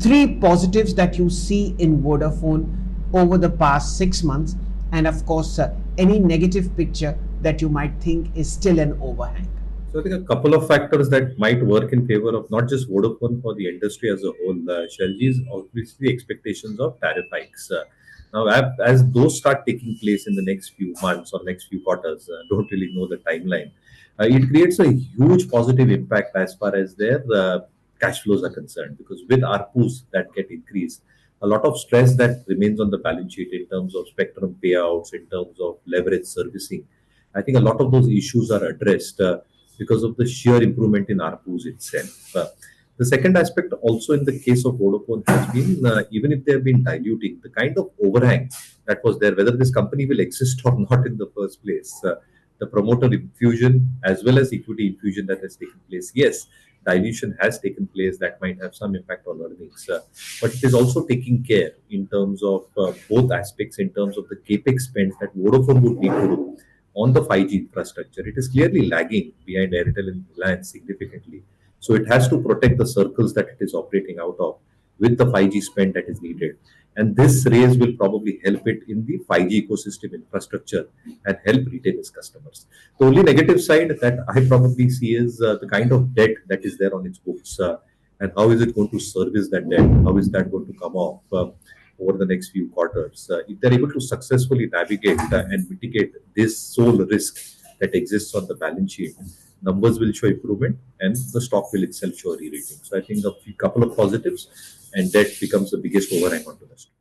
three positives that you see in Vodafone over the past 6 months, and of course, any negative picture that you might think is still an overhang. So I think a couple of factors that might work in favor of not just Vodafone for the industry as a whole. Shelji, is obviously expectations of tariff hikes. Now, as those start taking place in the next few months or next few quarters, don't really know the timeline. It creates a huge positive impact as far as their cash flows are concerned, because with ARPUs that get increased, a lot of stress that remains on the balance sheet in terms of spectrum payouts, in terms of leverage servicing. I think a lot of those issues are addressed because of the sheer improvement in ARPUs itself. The second aspect, also in the case of Vodafone, has been even if they have been diluting the kind of overhang that was there, whether this company will exist or not in the first place. The promoter infusion as well as equity infusion that has taken place. Yes, dilution has taken place that might have some impact on earnings, but it is also taking care in terms of both aspects, in terms of the capex spends that Vodafone would need to do on the 5G infrastructure. It is clearly lagging behind Airtel and Reliance significantly. So it has to protect the circles that it is operating out of with the 5G spend that is needed. And this raise will probably help it in the 5G ecosystem infrastructure and help retain its customers. The only negative side that I probably see is the kind of debt that is there on its books. And how is it going to service that debt? How is that going to come off over the next few quarters? If they're able to successfully navigate and mitigate this sole risk that exists on the balance sheet, numbers will show improvement and the stock will itself show a re-rating. So I think a couple of positives, and debt becomes the biggest overhang onto the stock.